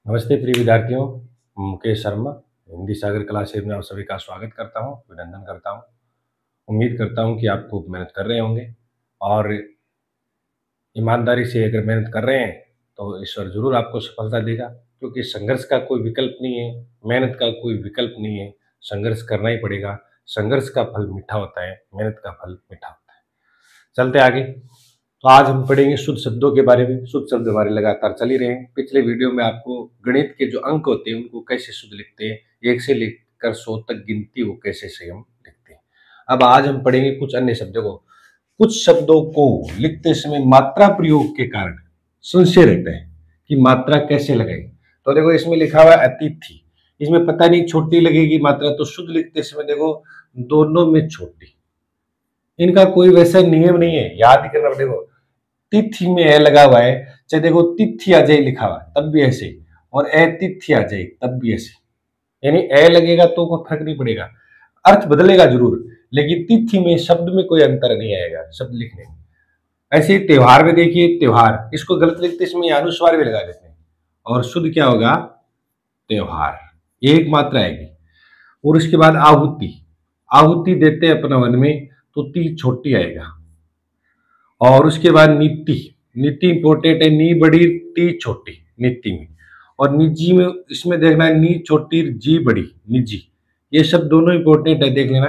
नमस्ते प्रिय विद्यार्थियों, मुकेश शर्मा हिंदी सागर क्लासेज में आप सभी का स्वागत करता हूं, अभिनंदन करता हूं। उम्मीद करता हूं कि आप खूब मेहनत कर रहे होंगे और ईमानदारी से अगर मेहनत कर रहे हैं तो ईश्वर ज़रूर आपको सफलता देगा, क्योंकि संघर्ष का कोई विकल्प नहीं है, मेहनत का कोई विकल्प नहीं है, संघर्ष करना ही पड़ेगा। संघर्ष का फल मीठा होता है, मेहनत का फल मीठा होता है। चलते आगे। तो आज हम पढ़ेंगे शुद्ध शब्दों के बारे में। शुद्ध शब्द हमारे लगातार चल ही रहे हैं। पिछले वीडियो में आपको गणित के जो अंक होते हैं उनको कैसे शुद्ध लिखते हैं, 1 से लेकर 100 तक गिनती वो कैसे से हम लिखते हैं। अब आज हम पढ़ेंगे कुछ अन्य शब्दों को। कुछ शब्दों को लिखते समय मात्रा प्रयोग के कारण संशय रहता है कि मात्रा कैसे लगाएं। तो देखो इसमें लिखा हुआ है अतिथि, इसमें पता नहीं छोटी लगेगी मात्रा, तो शुद्ध लिखते समय देखो दोनों में छोटी। इनका कोई वैसा नियम नहीं है, याद करना। देखो तिथि में ए लगा हुआ है, चाहे देखो तिथि आ जाए लिखा हुआ है तब भी ऐसे, और तिथि आ जाए तब भी ऐसे, यानी ए लगेगा तो कोई फर्क नहीं पड़ेगा, अर्थ बदलेगा जरूर, लेकिन तिथि में शब्द में कोई अंतर नहीं आएगा शब्द लिखने में। ऐसे ही त्योहार में देखिए, त्योहार इसको गलत लिखते इसमें अनुस्वार भी लगा देते हैं, और शुद्ध क्या होगा? त्योहार, एक मात्रा आएगी। और उसके बाद आहुति, आहुति देते हैं अपना वन में तो ती छोटी आएगा। और उसके बाद नीति, नीति इंपॉर्टेंट है, नी बड़ी टी छोटी नीति में। और निजी में इसमें देखना है नी छोटी जी बड़ी निजी, ये सब दोनों इंपॉर्टेंट है, देख लेना।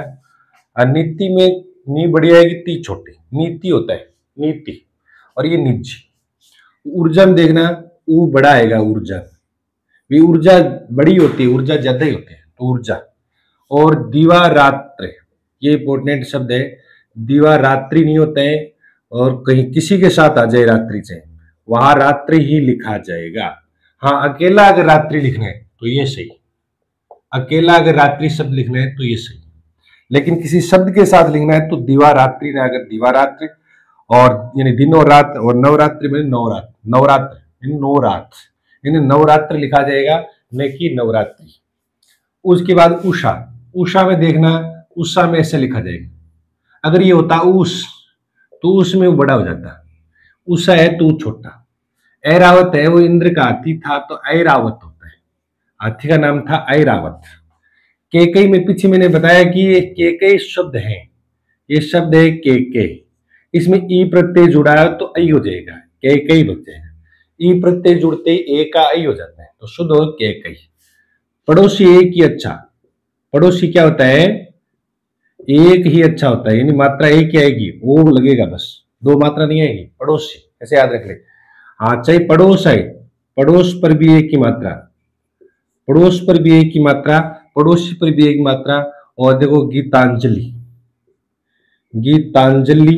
और नीति में नी बड़ी आएगी ती छोटी, नीति होता है नीति, और ये निजी। ऊर्जा में देखना ऊ बड़ा आएगा ऊर्जा, भी ऊर्जा बड़ी होती है, ऊर्जा ज्यादा ही होती है तो ऊर्जा। और दिवारात्र, ये इंपॉर्टेंट शब्द है, दिवारात्रि नहीं होता है, और कहीं किसी के साथ आ जाए रात्रि से वहां रात्रि ही लिखा जाएगा। हाँ, अकेला अगर रात्रि लिखना है तो ये सही, अकेला अगर रात्रि शब्द लिखना है तो ये सही, लेकिन किसी शब्द के साथ लिखना है तो दिवारात्रि ने अगर दिवारात्र, और यानी दिनों रात, और नवरात्रि में नवरात्र, नवरात्र यानी नवरात, यानी नवरात्र लिखा जाएगा न कि नवरात्रि। उसके बाद उषा, उषा में देखना उषा में ऐसे लिखा जाएगा। अगर ये होता उस तो उसमें वो बड़ा हो जाता, उषा है तो छोटा। ऐरावत है, वो इंद्र का हाथी था तो ऐरावत होता है, हाथी का नाम था ऐरावत। केकई में पीछे मैंने बताया कि ये केकई शब्द है, ये शब्द है केके, इसमें ई प्रत्यय जुड़ा है तो आई हो जाएगा, केकई बच जाएगा। ई प्रत्यय जुड़ते ए का आई हो जाता है तो शुद्ध हो केकई। पड़ोसी एक ही अच्छा, पड़ोसी क्या होता है? एक ही अच्छा होता है, यानी मात्रा एक ही आएगी, वो लगेगा बस, दो मात्रा नहीं आएगी। पड़ोसी ऐसे याद रख ले। हाँ, चाहे पड़ोस है, पड़ोस पर भी एक ही मात्रा, पड़ोस पर भी एक ही मात्रा, पड़ोसी पर भी एक मात्रा। और देखो गीतांजलि, गीतांजलि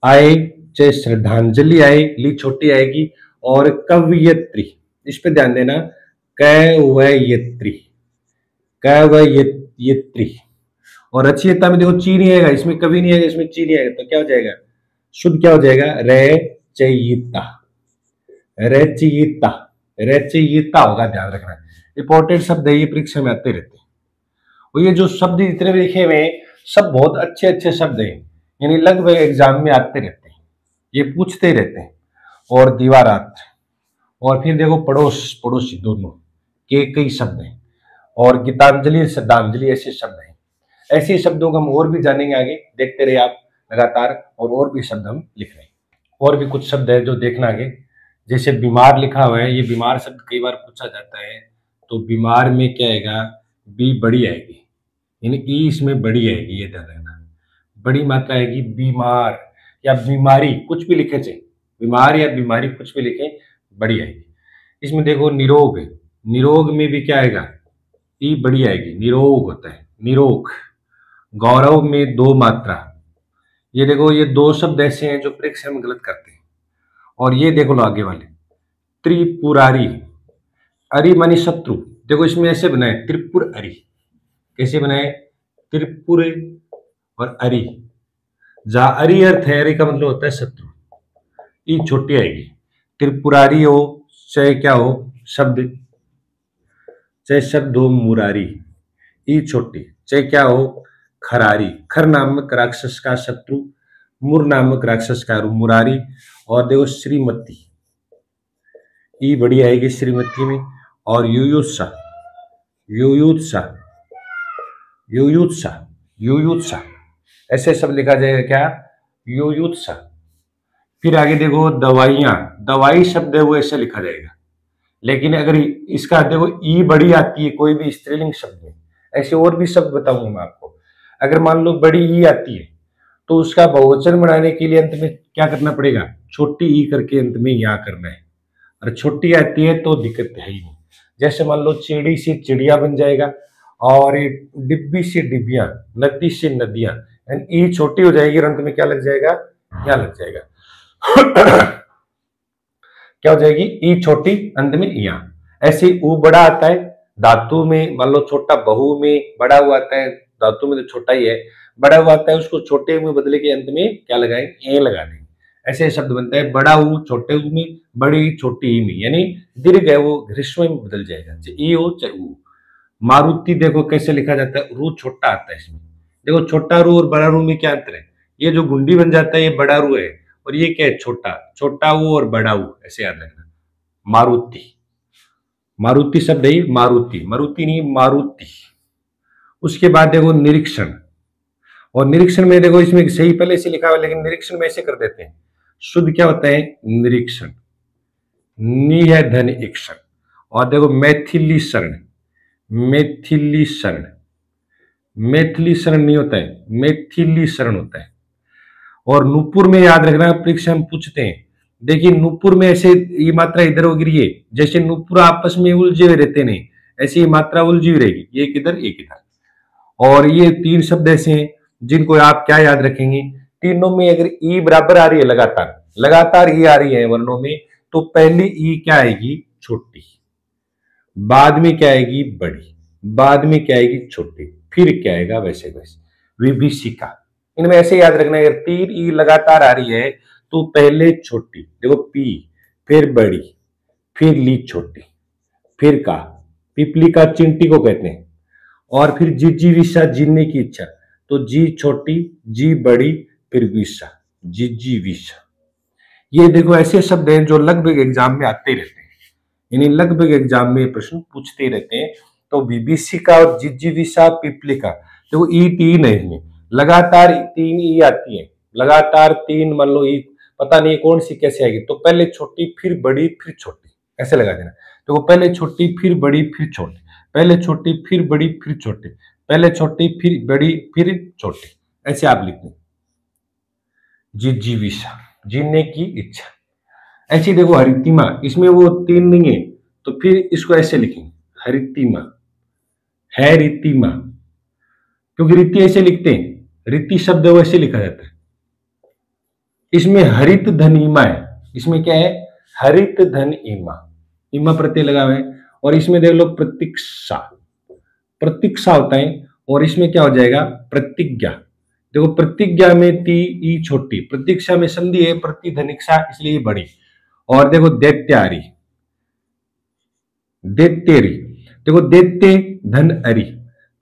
आए, चाहे श्रद्धांजलि आए, ली छोटी आएगी। और कवयत्री, इस पे ध्यान देना, कवयत्री, कवयत्री। और रचयिता में देखो ची नहीं आएगा, इसमें कभी नहीं आएगा, इसमें ची नहीं आएगा, तो क्या हो जाएगा? शुद्ध क्या हो जाएगा? रचयिता, रचयिता, रचयिता होगा, ध्यान रखना। इंपॉर्टेंट शब्द है, ये परीक्षा में आते रहते हैं। और ये जो शब्द जितने भी लिखे हुए हैं सब बहुत अच्छे अच्छे शब्द हैं, यानी लगभग एग्जाम में आते रहते हैं, ये पूछते ही रहते हैं। और दीवारात्र, और फिर देखो पड़ोस, पड़ोसी दोनों के कई शब्द हैं। और गीतांजलि, श्रद्धांजलि ऐसे शब्द हैं। ऐसे शब्दों को हम और भी जानेंगे आगे, देखते रहिए आप लगातार, और भी शब्द हम लिख रहे हैं। और भी कुछ शब्द है जो देखना आगे, जैसे बीमार लिखा हुआ है, ये बीमार शब्द कई बार पूछा जाता है, तो बीमार में क्या आएगा? बी बड़ी आएगी, यानी ई इसमें बड़ी आएगी, ये ध्यान रखना, बड़ी मात्रा आएगी। बीमार या बीमारी कुछ भी लिखे, चाहे बीमार या बीमारी कुछ भी लिखे, बड़ी आएगी। इसमें देखो निरोग, निरोग में भी क्या आएगा? ई बड़ी आएगी, निरोग होता है, निरोग। गौरव में दो मात्रा, ये देखो ये दो शब्द ऐसे हैं जो परीक्षा में गलत करते हैं। और ये देखो लो आगे वाले, त्रिपुरारी, अरि मानी शत्रु, देखो इसमें ऐसे बनाए त्रिपुर अरि, कैसे बनाए? त्रिपुर और अरि, जहां अरि अर्थ है, अरि का मतलब होता है शत्रु, ई छोटी आएगी। त्रिपुरारी हो चाहे क्या हो शब्द, चाहे शब्द हो मुरारी, ई छोटी, चाहे क्या हो खरारी, खर नामक राक्षस का शत्रु, मुर नामक राक्षस का मुरारी। और देखो श्रीमती, ई बड़ी आएगी श्रीमती में, और युयुत्सा, युयुत्सा, युयुत्सा, युयुत्सा, ऐसे सब लिखा जाएगा क्या, युयुत्सा। फिर आगे देखो दवाइयां, दवाई शब्द है वो ऐसे लिखा जाएगा, लेकिन अगर इसका देखो ई बड़ी आती है कोई भी स्त्रीलिंग शब्द में, ऐसे और भी शब्द बताऊंगा मैं आपको। अगर मान लो बड़ी ई आती है तो उसका बहुवचन बनाने के लिए अंत में क्या करना पड़ेगा, छोटी ई करके अंत में यहाँ करना है। और छोटी आती है तो दिक्कत है ही नहीं। जैसे मान लो चिड़ी से चिड़िया बन जाएगा, और डिब्बी से डिब्बियां, नदी से नदियां, ई छोटी हो जाएगी और अंत में क्या लग जाएगा, यहाँ लग जाएगा। क्या हो जाएगी, ई छोटी अंत में यहाँ। ऐसे ऊ बड़ा आता है धातु में, मान लो छोटा बहु में बड़ा हुआ आता है, धातु में तो छोटा ही है, बड़ा हुआ आता है उसको छोटे में बदले के अंत में क्या लगाएंगे, ए लगा देंगे। ऐसे शब्द बनता है बड़ा ऊ छोटे ऊ में, बड़ी छोटी ई में, यानी दीर्घ है वो ह्रस्व में बदल जाएगा, चाहे ई हो चाहे ऊ। मारुति देखो कैसे लिखा जाता है, रू छोटा आता है इसमें। देखो छोटा रू और बड़ा रू में क्या अंतर है, ये जो गुंडी बन जाता है ये बड़ा रू है, और ये क्या है छोटा, छोटा ऊ और बड़ा ऊ, ऐसे याद रखना। मारुति, मारुति शब्द है मारुति, मारुति नहीं मारुति। उसके बाद देखो निरीक्षण, और निरीक्षण में देखो इसमें सही पहले से लिखा हुआ है, लेकिन निरीक्षण में ऐसे कर देते हैं, शुद्ध क्या होता है निरीक्षण, नी है धन इक्षण। और देखो मैथिली शरण, मैथिली शरण, मैथिली शरण नहीं होता है, मैथिली शरण होता है। और नूपुर में याद रखना, परीक्षा में पूछते हैं, देखिए नूपुर में ऐसे ये मात्रा इधर हो गिरी है, जैसे नूपुर आपस में उलझे हुए रहते हैं, ऐसे ये मात्रा उलझी हुई रहेगी, ये किधर एक इधर। और ये तीन शब्द ऐसे हैं जिनको आप क्या याद रखेंगे, तीनों में अगर ई बराबर आ रही है, लगातार लगातार ई आ रही है वर्णों में, तो पहली ई क्या आएगी छोटी, बाद में क्या आएगी बड़ी, बाद में क्या आएगी छोटी, फिर क्या आएगा वैसे वैसे, विभीषिका। इनमें ऐसे याद रखना है, अगर तीन ई लगातार आ रही है तो पहले छोटी, देखो पी, फिर बड़ी, फिर ली छोटी, फिर का, पिपली का चिंटी को कहते हैं, और फिर जी विषा जीने की इच्छा, तो जी छोटी, जी बड़ी, फिर विषा, जी विषा। ये देखो ऐसे शब्द हैं जो लगभग एग्जाम में आते रहते हैं, यानी लगभग एग्जाम में प्रश्न पूछते रहते हैं। तो विभीषिका और जिजीविषा, पिपली का, देखो ई तीन है इसमें, लगातार तीन ई आती है, लगातार तीन, मान लो ई पता नहीं कौन सी कैसे आएगी, तो पहले छोटी फिर बड़ी फिर छोटी, ऐसे लगा देना। तो पहले छोटी फिर बड़ी फिर छोटी, पहले छोटी फिर बड़ी फिर छोटी, पहले छोटी फिर बड़ी फिर छोटी, ऐसे आप लिखते। जिजीविषा, जीने की इच्छा। ऐसी देखो हरितिमा, इसमें वो तीन नहीं है, तो फिर इसको ऐसे लिखेंगे हरितिमा, है रीतिमा, क्योंकि रीति ऐसे लिखते हैं, रीति शब्द वैसे लिखा जाता है। इसमें हरित धन ईमा है, इसमें क्या है हरित धन ईमा, ईमा प्रत्यय लगा हुआ है। और इसमें देख लो प्रतीक्षा, प्रतीक्षा होता है, और इसमें क्या हो जाएगा प्रतिज्ञा। देखो प्रतिज्ञा में ती ई छोटी, प्रतीक्षा में संधि है प्रतिधनिक्षा इसलिए बड़ी। और देखो दैत्यारी, दैत्यरी, देखो दैत्य धन अरी,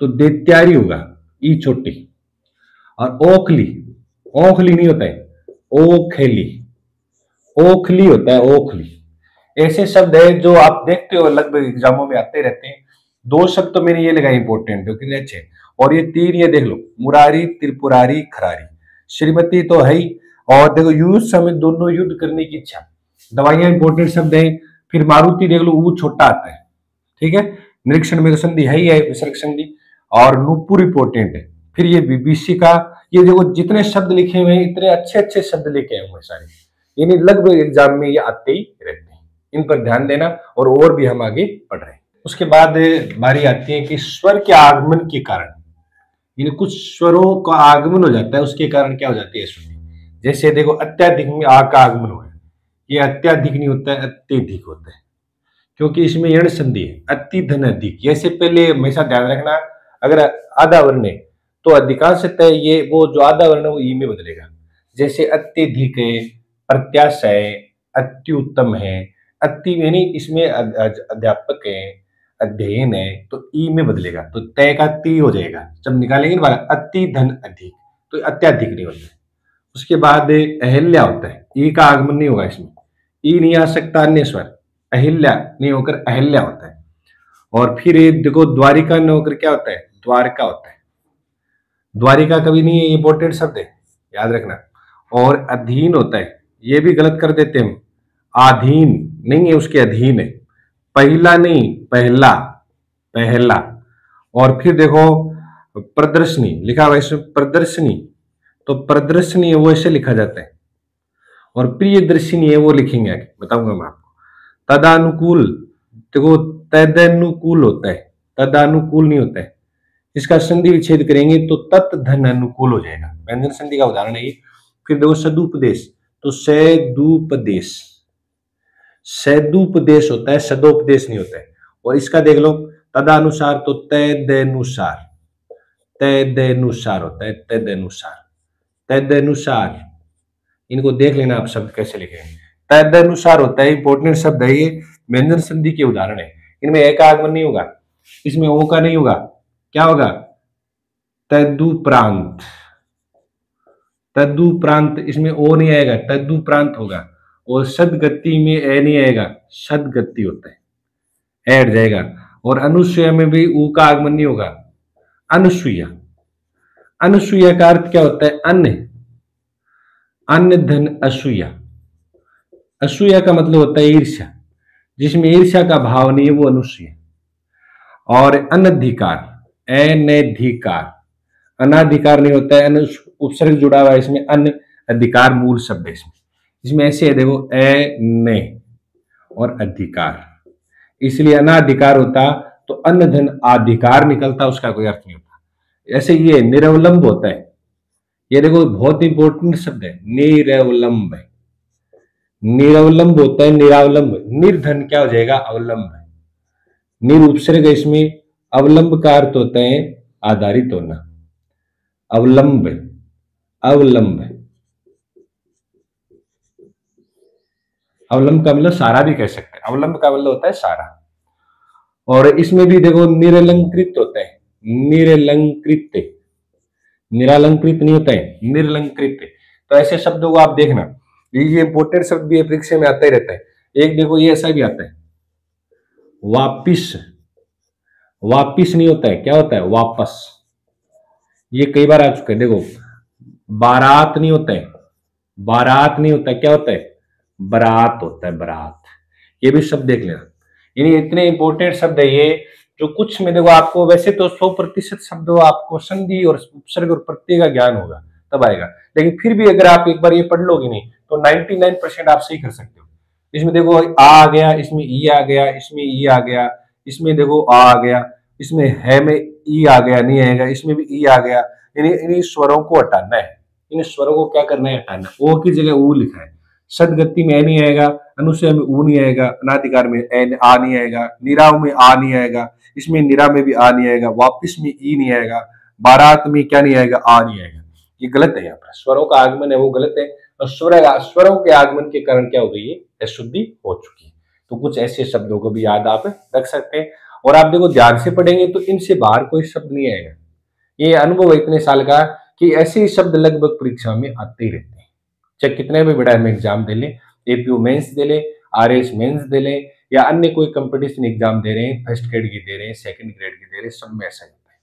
तो दैत्यारी होगा ई छोटी। और ओखली, ओखली नहीं होता है ओखली, ओखली होता है ओखली। ऐसे शब्द है जो आप देखते हो लगभग एग्जामों में आते रहते हैं। दो शब्द तो मैंने ये लगाए इंपॉर्टेंट है कितने अच्छे, और ये तीन ये देख लो मुरारी, त्रिपुरारी, खरारी। श्रीमती तो है ही, और देखो युद्ध समय दोनों युद्ध करने की इच्छा, दवाइयां इंपॉर्टेंट शब्द है। फिर मारुति देख लो वो छोटा आता है, ठीक है। निरीक्षण में तो संधि है ही है, विसर्ग संधि। और नूपुर इंपॉर्टेंट है। फिर ये विभीषिका, ये देखो जितने शब्द लिखे हुए हैं इतने अच्छे अच्छे शब्द लेके आए हुए सारे, यानी लगभग एग्जाम में ये आते ही रहते हैं, इन पर ध्यान देना। और भी हम आगे पढ़ रहे हैं। उसके बाद बारी आती है कि स्वर के आगमन के कारण, यानी कुछ स्वरों का आगमन हो जाता है उसके कारण क्या हो जाती है सुनी। जैसे देखो अत्याधिक में आ का आगमन हुआ है, ये अत्याधिक नहीं होता है अत्यधिक होता है, क्योंकि इसमें यण संधि है, अति धन अधिक। ऐसे पहले हमेशा ध्यान रखना, अगर आधा वर्ण है तो अधिकांशतः ये वो जो आधा वर्ण है वो ई में बदलेगा। जैसे अत्यधिक है, प्रत्याशा है, अत्युत्तम है, अति यानी इसमें अध्यापक है, अध्ययन है, तो ई में बदलेगा, तो तय का ती हो जाएगा। जब निकालेंगे ना अति धन अधिक, तो अत्याधिक नहीं होता है। उसके बाद अहल्या होता है, ई का आगमन नहीं होगा इसमें, ई नहीं आ सकता अन्य स्वर, अहिल्या नहीं होकर अहिल्या होता है। और फिर ये देखो द्वारिका न होकर क्या होता है, द्वारका होता है। द्वारिका कभी नहीं है, इंपॉर्टेंट शब्द है, याद रखना। और अधीन होता है, ये भी गलत कर देते हैं, आधीन नहीं है, उसके अधीन है। पहला नहीं, पहला, पहला। और फिर देखो प्रदर्शनी लिखा हुआ इसमें, प्रदर्शनी, तो प्रदर्शनी है वो ऐसे लिखा जाता है। और प्रियदर्शिनी है वो लिखेंगे आगे, बताऊंगा मैं आपको। तदानुकूल, देखो तदनुकूल होता है, तदानुकूल नहीं होता है। इसका संधि विच्छेद करेंगे तो तत् धन अनुकूल हो जाएगा, व्यंजन संधि का उदाहरण है ये। फिर देखो सदुपदेश, तो सैदुपदेश, सैदुपदेश होता है, सदोपदेश नहीं होता है। और इसका देख लो तदानुसार, तो तदनुसार, तदनुसार होता है, तदनुसार, तदनुसार। इनको देख लेना आप शब्द कैसे लिखेंगे। तदनुसार होता है, इंपॉर्टेंट शब्द है ये, व्यंजन संधि के उदाहरण है। इनमें ए का आगमन नहीं होगा, इसमें ओ का नहीं होगा, क्या होगा, तदुपरांत, तदुपरांत, इसमें ओ नहीं आएगा, तदुपरांत होगा। और सदगति में ए नहीं आएगा, सदगति होता है, ऐड जाएगा। और अनुसूया में भी ऊ का आगमन नहीं होगा, अनुसूया। अनुसूया का अर्थ क्या होता है, अन्य, अन्य धन असूया। असूया का मतलब होता है ईर्ष्या, जिसमें ईर्ष्या का भाव नहीं है वो अनुसूया। और अनधिकार, अनधिकार, अनाधिकार नहीं होता है, उपसर्ग जुड़ा हुआ है इसमें, अन अधिकार मूल शब्द है इसमें। इसमें ऐसे है देखो, ए ने और अधिकार, इसलिए अनाधिकार होता तो अन्न धन अधिकार निकलता, उसका कोई अर्थ नहीं होता। ऐसे ये निरवलंब होता है, ये देखो बहुत इंपॉर्टेंट शब्द है, निरवलंब, निरवलंब होता है, निरावलंब। निर्धन क्या हो जाएगा, अवलंब। निर उपसर्ग है इसमें, अवलंब का अर्थ होता है आधारित होना, अवलंब, अवलंब, अवलंब का मतलब सारा भी कह सकते हैं, अवलंब का मतलब होता है सारा। और इसमें भी देखो निरलंकृत होता है, निरलंकृत, निरालंकृत नहीं होता है, निरलंकृत। तो ऐसे शब्दों को आप देखना, ये इंपोर्टेंट शब्द भी परीक्षा में आता ही रहता है। एक देखो ये ऐसा भी आता है, वापिस, वापिस नहीं होता है, क्या होता है, वापस। ये कई बार आ चुका है, देखो बारात नहीं होता है, बारात नहीं होता, क्या होता है, बरात होता है, बरात। ये भी शब्द देख लेना, यानी इतने इंपॉर्टेंट शब्द है ये, जो कुछ में देखो आपको, वैसे तो 100% शब्दों आपको संधि और उपसर्ग और प्रत्यय का ज्ञान होगा तब आएगा, लेकिन फिर भी अगर आप एक बार ये पढ़ लोगे नहीं तो 99% आप सही कर सकते हो। इसमें देखो आ गया, इसमें ई आ गया, इसमें ई आ गया, इसमें देखो आ गया, इसमें है में ई आ गया, नहीं आएगा, इसमें भी ई आ गया। यानी इन स्वरों को हटाना है, इन स्वरों को क्या करना है, हटाना। ओ की जगह ऊ लिखा है, सदगति में ए नहीं आएगा, अनुसूया में ऊ नहीं आएगा, अनाधिकार में ए आ नहीं आएगा, निराव में आ नहीं आएगा, इसमें निरा में भी आ नहीं आएगा, वापिस में ई नहीं आएगा, बारात में क्या नहीं आएगा, आ नहीं आएगा। ये गलत है, यहाँ पर स्वरों का आगमन है वो गलत है, और स्वरों के आगमन के कारण क्या हो गई है, अशुद्धि हो चुकी है। तो कुछ ऐसे शब्दों को भी याद आप रख सकते हैं। और आप देखो ध्यान से पढ़ेंगे तो इनसे बाहर कोई शब्द नहीं आएगा। ये अनुभव है इतने साल का कि ऐसे ही शब्द लगभग परीक्षा में आते ही रहते हैं, चाहे कितने भी बड़ा हम एग्जाम दे लें, एपीयू मेंस दे लें, आरएस मेंस दे लें, या अन्य कोई कंपटीशन एग्जाम दे रहे हैं, फर्स्ट ग्रेड की दे रहे हैं, सेकंड ग्रेड की दे रहे हैं, सब में ऐसा होता है।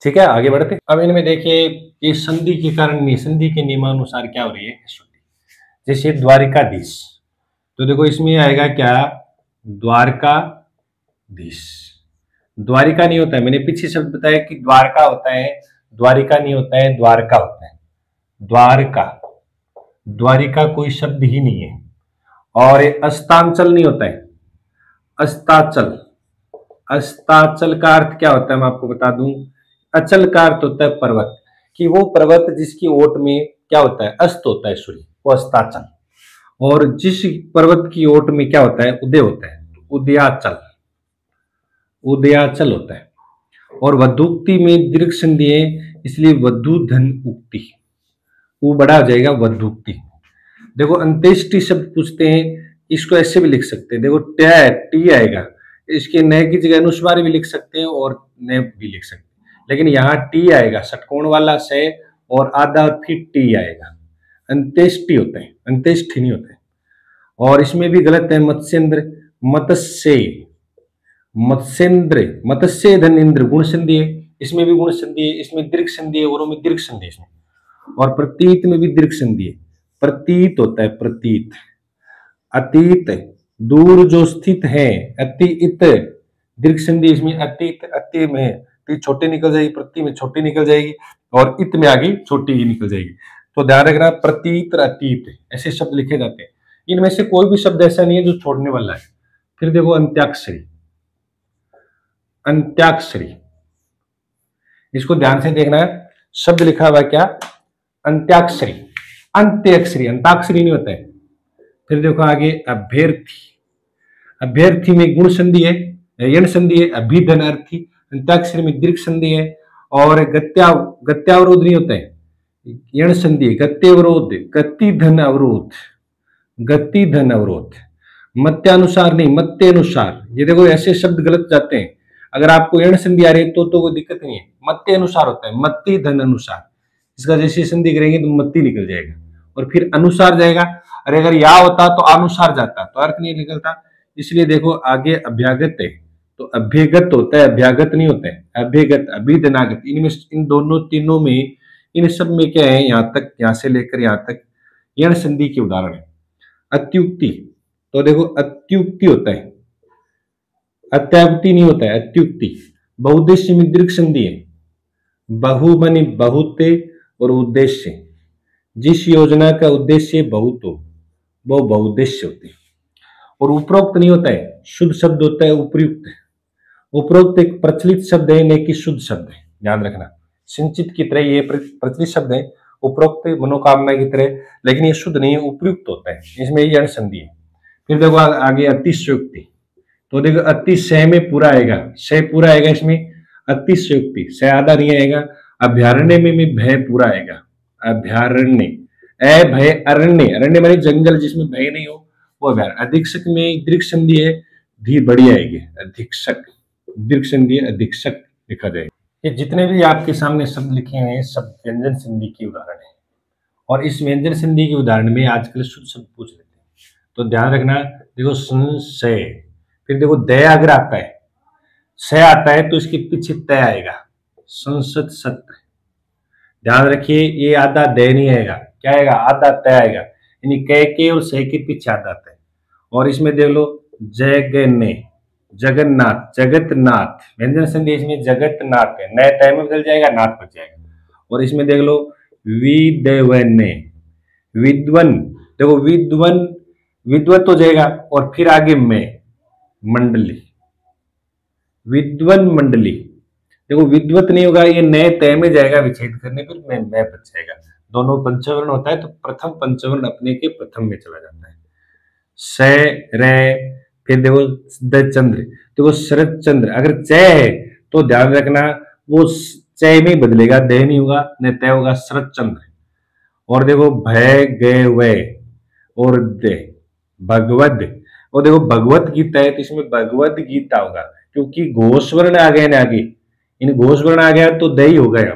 ठीक है, आगे बढ़ते। अब इनमें देखिए ये संधि के कारण, संधि के नियमानुसार क्या हो रही है, जैसे द्वारिकाधीश, तो देखो इसमें आएगा क्या, द्वारकाधीश। द्वारिका नहीं होता है, मैंने पीछे शब्द बताया कि द्वारका होता है, द्वारिका नहीं होता है, द्वारका होता है, द्वारका। द्वारिका कोई शब्द ही नहीं है। और अस्तांचल नहीं होता है, अस्ताचल, अस्ताचल का अर्थ क्या होता है मैं आपको बता दूं, अचल का अर्थ होता है पर्वत, कि वो पर्वत जिसकी ओट में क्या होता है, अस्त होता है सूर्य, वो अस्ताचल। और जिस पर्वत की ओट में क्या होता है, उदय होता है, उदयाचल, उदयाचल होता है। और वधुक्ति में दीर्घ संधि है, इसलिए वधु धन उक्ति, वो बड़ा हो जाएगा वधुक्ति। देखो अंत्येष्टि शब्द पूछते हैं, इसको ऐसे भी लिख सकते हैं, देखो टी आएगा, इसके नए की जगह अनुस्वार भी लिख सकते हैं और नए भी लिख सकते हैं, लेकिन यहाँ टी आएगा, षटकोण वाला से और आधा और फिर टी आएगा, अंत्येष्टि होता है, अंत्येष्टि नहीं होता है। और इसमें भी गलत है, मत्स्येंद्र, मत्स्य, मत्स्येंद्र, मत्स्य धन इंद्र, गुण संधि है, इसमें भी गुण संधि है, इसमें दीर्घ संधि है, और में दीर्घ संधि है इसमें, और प्रतीत में भी दीर्घ संधि है। प्रतीत होता है प्रतीत, अतीत दूर जो स्थित है, अतीत दीर्घ संधि इसमें, अतीत, अति में ती छोटी निकल जाएगी, प्रति में छोटी निकल जाएगी, और इत में आगे छोटी ही निकल जाएगी। तो ध्यान रखना, प्रतीत, अतीत ऐसे शब्द लिखे जाते हैं। इनमें से कोई भी शब्द ऐसा नहीं है जो छोड़ने वाला है। फिर देखो अंत्याक्षरी, अंत्याक्षरी, इसको ध्यान से देखना है, शब्द लिखा हुआ क्या, अंत्याक्षरी, अंत्याक्षरी, अंताक्षरी नहीं होता है। फिर देखो आगे अभ्यर्थी, अभ्यर्थी में गुण संधि है, यण संधि है, अभिधन अर्थी, अंत्याक्षरी में दीर्घ संधि है, और गत्यावरोध नहीं होता है, यण संधि है, गत्यवरोध, गति धन अवरोध, गति धन अवरोध, मत्यानुसार नहीं, मत्यानुसार। ये देखो ऐसे शब्द गलत जाते हैं, अगर आपको यण संधि आ रही है तो कोई दिक्कत नहीं है, मत्य अनुसार होता है, मत्ती धन अनुसार, इसका जैसे संधि करेंगे तो मत्ती निकल जाएगा, और फिर अनुसार जाएगा। अरे अगर या होता तो अनुसार जाता तो अर्थ नहीं निकलता। इसलिए देखो आगे अभ्यागत है, तो अभ्यगत होता है, अभ्यागत नहीं होता है, अभ्यगत, अभिधनागत, इनमें इन दोनों तीनों में, इन सब में क्या है, यहाँ तक, यहाँ से लेकर यहाँ तक यण संधि के उदाहरण है। अत्युक्ति, तो देखो अत्युक्ति होता है, अत्यावृत्ति नहीं होता है, अत्युक्ति। बहुउद्देश्य में दीर्घ संधि है, बहु माने बहुत और उद्देश्य, जिस योजना का उद्देश्य बहुत हो वो बहुउद्देश्य होती है। और उपरोक्त नहीं होता है, शुद्ध शब्द होता है उपयुक्त। उपरोक्त एक प्रचलित शब्द है, न कि शुद्ध शब्द है, ध्यान रखना। सिंचित की तरह ये प्रचलित शब्द है, उपरोक्त मनोकामना की तरह, लेकिन ये शुद्ध नहीं है, उपयुक्त होता है, इसमें यण संधि है। फिर देखो आगे अतिशयोक्ति, तो देखो अतिशय में पूरा आएगा, शय पूरा आएगा इसमें, अतिशयोक्ति, शय आधा नहीं आएगा। अभ्यारण्य में भी भय पूरा आएगा, अभ्यारण्य, अभय अरण्य, अरण्य माने जंगल जिसमें भय नहीं हो वो अभ्यारण्य। अधीक्षक में दीर्घ संधि है, धी बड़ी आएगी, अधीक्षक, दीर्घ संधि अधीक्षक लिखा जाएगा। ये जितने भी आपके सामने शब्द लिखे हुए हैं सब व्यंजन संधि के उदाहरण है, और इस व्यंजन संधि के उदाहरण में आजकल शुद्ध शब्द पूछ लेते हैं, तो ध्यान रखना। देखो संशय, फिर देखो दय अगर आता है, स आता है तो इसके पीछे तय आएगा, संसद सत्र, ध्यान रखिए, ये आधा दय नहीं आएगा, क्या आएगा, आधा तय आएगा, यानी क के और सह के पीछे आधा तय। और इसमें देख लो जगन्ने, जगन्नाथ, जगतनाथ, व्यंजन संधि इसमें जगतनाथ है, नए तय में बदल जाएगा, नाथ बच जाएगा। और इसमें देख लो विद्वन्ने, विद्वन, देखो विद्वन, विद्वत हो जाएगा, और फिर आगे में मंडली, विद्वन मंडली, देखो विद्वत नहीं होगा, ये नए तय में जाएगा विच्छेद करने पर, मैं बच जाएगा। दोनों पंचवर्ण होता है तो प्रथम पंचवर्ण अपने के प्रथम में चला जाता है। स रे, फिर देखो द चंद्र, देखो शरद चंद्र, अगर च है तो ध्यान रखना वो च में बदलेगा, दय नहीं होगा, न तय होगा, शरद चंद्र। और देखो भय गए वे और दे भगवद, और देखो भगवत गीता है तो इसमें भगवद गीता होगा, क्योंकि घोष वर्ण आ गए ना आगे, इन घोष वर्ण आ गया तो दही हो गया,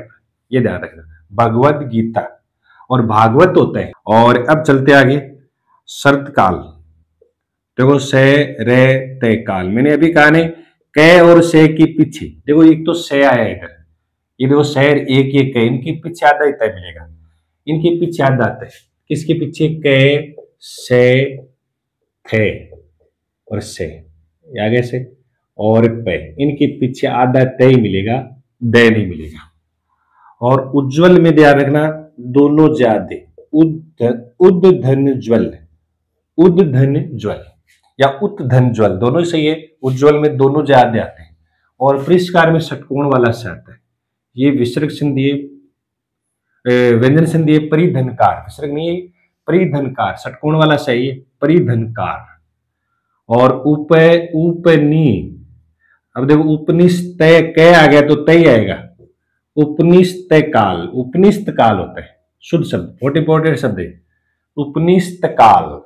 ये ध्यान रखना, भगवद गीता। और भागवत होता है। और अब चलते आगे, शरत काल, देखो से रे तय काल, मैंने अभी कहा नहीं, क और से के पीछे, देखो एक तो से आया इधर, ये देखो शहर एक एक है, इनके पीछे आधा ही तय मिलेगा, इनके पीछे आधा आता है, किसके पीछे, क से थे और से आगे से, और पे, इनके पीछे आधा तय मिलेगा, दय नहीं मिलेगा। और उज्जवल में ध्यान रखना दोनों ज्यादा, उद्धन ज्वल, उद्धन ज्वल या उत्धन ज्वल दोनों ही सही है, उज्जवल में दोनों ज्यादा आते हैं। और परिष्कार में षटकोण वाला से आता है, ये विसर्ग संधि है, व्यंजन संधि है, परिधनकार, विसर्ग नहीं है, परिधनकार, षटकोण वाला सही है, परिधनकार। और उपनी, अब देखो उपनिष्ठ क आ गया तो तय आएगा, उपनिष्ठ काल, उपनिष्ठ काल होता है शुद्ध शब्द, बहुत इंपॉर्टेंट शब्द है, उपनिष्ठ काल।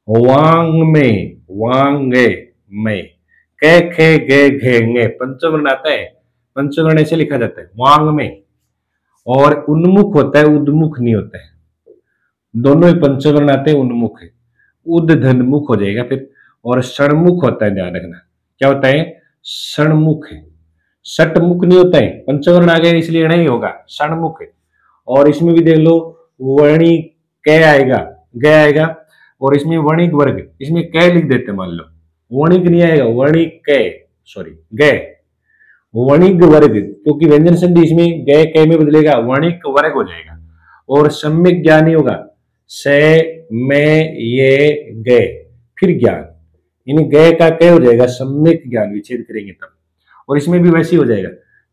वांग में, वांगे में, क खे गे घेंगे, पंचवर्ण आता है, पंचवर्ण ऐसे लिखा जाता है, वांग में। और उन्मुख होता है, उद्मुख नहीं होता है, दोनों ही पंचवर्ण आते हैं, उन्मुख है, उद्धन्मुख हो जाएगा फिर। और षणमुख होता है, ध्यान रखना क्या होता है, षणमुख है, षटमुख नहीं होता है, पंचवर्ण आ गया इसलिए नहीं होगा, षणमुख है। और इसमें भी देख लो वर्णी क आएगा, ग आएगा, और इसमें वर्णिक वर्ग, इसमें क लिख देते मान लो, वर्णिक नहीं आएगा, वर्णिक क, सॉरी ग, वर्णिक वर्ग, क्योंकि व्यंजन संधि इसमें ग क में बदलेगा, वर्णिक वर्ग हो जाएगा। और सम्यक ज्ञान ही होगा, से में ये ग, फिर ज्ञान, यानी ग का क हो जाएगा, सम्यक ज्ञान विच्छेद करेंगे तब। और इसमें भी वैसे ही हो जाएगा,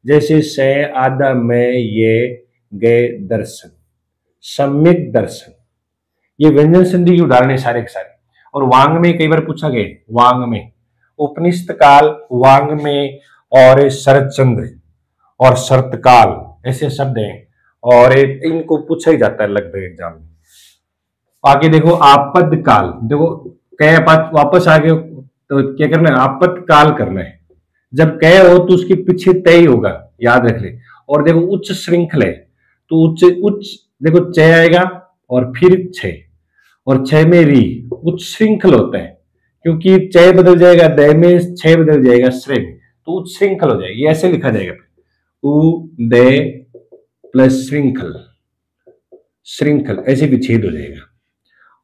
जैसे से आधा में ये गे दर्शन, सम्यक दर्शन। ये व्यंजन संधि के उदाहरण है सारे के सारे। और वांग में कई बार पूछा गया, वांग में उपनिषद काल, वांग में और शरतचंद्र और शरतकाल ऐसे शब्द हैं, और इनको पूछा ही जाता है लगभग एग्जाम में। आगे देखो आपद काल, देखो कह वापस आगे तो क्या करना है, आपद काल करना है। जब कह हो तो उसके पीछे तय होगा, याद रख ले। और देखो उच्च श्रृंखल है तो उच्च उच्च देखो च आएगा और फिर छ, और छ में री, उच्च श्रृंखल होता है, क्योंकि च बदल जाएगा द में, छ बदल जाएगा श्रे में, तो उच्च श्रृंखल हो जाएगी। ऐसे लिखा जाएगा, उ दे प्लस श्रृंखल, श्रृंखल ऐसे विच्छेद हो जाएगा।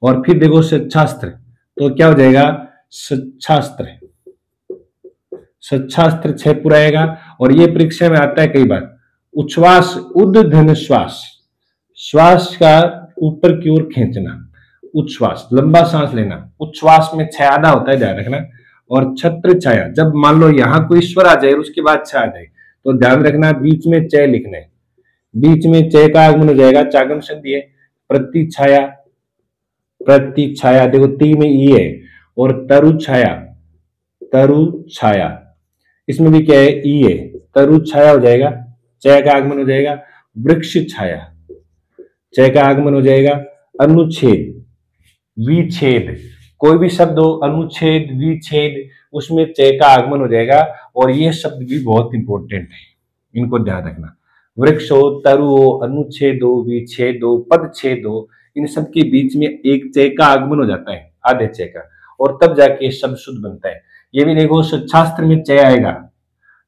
और फिर देखो सच्छास्त्र, तो क्या हो जाएगा, सच्छास्त्र, सच्छास्त्र छह पूरा आएगा। और ये परीक्षा में आता है कई बार, उच्छ्वास उद्धन श्वास, श्वास का ऊपर की ओर खींचना, उच्छ्वास लंबा सांस लेना, उच्छ्वास में छह आधा होता है, ध्यान रखना। और छत्र छाया, जब मान लो यहां कोई स्वर आ जाए और उसके बाद छा आ जाए तो ध्यान रखना बीच में च लिखना है, बीच में च का आगमन हो जाएगा, चागम संधि है। प्रति छाया, प्रति छाया देखो ती में ई है, और तरु छाया, तरु छाया इसमें भी क्या है, ई है, तरु छाया हो जाएगा, च का आगमन हो जाएगा। वृक्ष छाया, च का आगमन हो जाएगा। अनुच्छेद, विच्छेद, कोई भी शब्द हो, अनुच्छेद विच्छेद, उसमें च का आगमन हो जाएगा। और ये शब्द भी बहुत इंपॉर्टेंट है, इनको ध्यान रखना। वृक्ष हो, तरु हो, अनुच्छेद हो, विच्छेद हो, पदच्छेद हो, इन सब के बीच में एक च का आगमन हो जाता है, आधे च का, और तब जाके शब्द शुद्ध बनता है। ये भी देखो शास्त्र में च आएगा,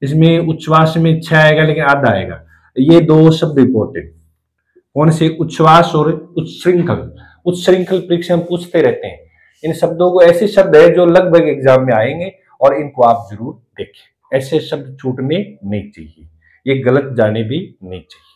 इसमें उच्छ्वास में छ आएगा लेकिन आधा आएगा। ये दो शब्द इंपॉर्टेंट, कौन से, उच्छ्वास और उच्छृंखल। उच्छृंखल परीक्षा में पूछते रहते हैं, इन शब्दों को, ऐसे शब्द है जो लगभग एग्जाम में आएंगे और इनको आप जरूर देखें। ऐसे शब्द छूटने नहीं चाहिए, ये गलत जाने भी नहीं चाहिए।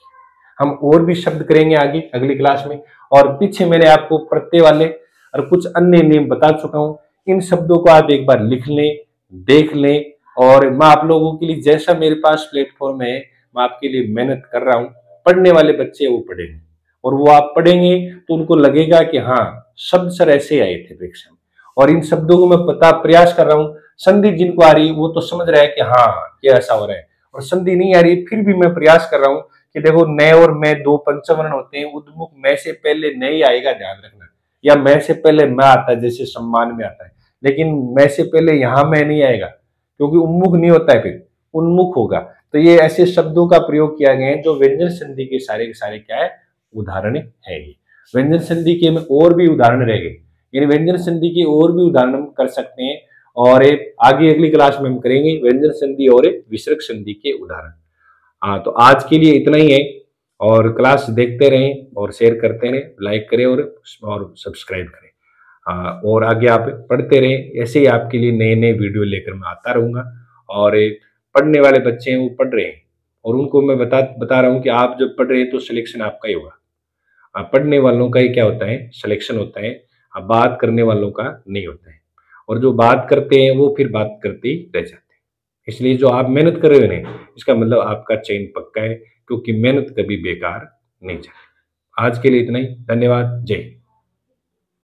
हम और भी शब्द करेंगे आगे अगली क्लास में, और पीछे मैंने आपको प्रत्यय वाले और कुछ अन्य नियम बता चुका हूं। इन शब्दों को आप एक बार लिख लें, देख लें, और मैं आप लोगों के लिए जैसा मेरे पास प्लेटफॉर्म है, मैं आपके लिए मेहनत कर रहा हूं। पढ़ने वाले बच्चे वो पढ़ेंगे, और वो आप पढ़ेंगे तो उनको लगेगा कि हाँ शब्द सर ऐसे आए थे परीक्षा में, और इन शब्दों को मैं पता प्रयास कर रहा हूँ। संधि जिनको आ रही है वो तो समझ रहा है कि हाँ क्या ऐसा हो रहा है, और संधि नहीं आ रही फिर भी मैं प्रयास कर रहा हूँ कि देखो न और मैं दो पंचवर्ण होते हैं, उद्मुख मैं से पहले न ही आएगा, ध्यान रखना, या मैं से पहले मैं आता है जैसे सम्मान में आता है, लेकिन मैं से पहले यहां मैं नहीं आएगा, क्योंकि उन्मुख नहीं होता है, फिर उन्मुख होगा। तो ये ऐसे शब्दों का प्रयोग किया गया है जो व्यंजन संधि के सारे क्या है, उदाहरण है। ये व्यंजन संधि के में और भी उदाहरण रह गए, यानी व्यंजन संधि के और भी उदाहरण हम कर सकते हैं, और आगे अगली क्लास में हम करेंगे व्यंजन संधि और विसर्ग संधि के उदाहरण। हाँ, तो आज के लिए इतना ही है, और क्लास देखते रहें और शेयर करते रहें, लाइक करें और सब्सक्राइब करें। और आगे आप पढ़ते रहें, ऐसे ही आपके लिए नए नए वीडियो लेकर मैं आता रहूँगा। और पढ़ने वाले बच्चे हैं वो पढ़ रहे हैं, और उनको मैं बता रहा हूँ कि आप जब पढ़ रहे हैं तो सिलेक्शन आपका ही होगा। पढ़ने वालों का ही क्या होता है, सिलेक्शन होता है, बात करने वालों का नहीं होता है। और जो बात करते हैं वो फिर बात करते ही रह जाते हैं। इसलिए जो आप मेहनत कर रहे हो इसका मतलब आपका चयन पक्का है, क्योंकि मेहनत कभी बेकार नहीं जाती। आज के लिए इतना ही, धन्यवाद, जय हिंद।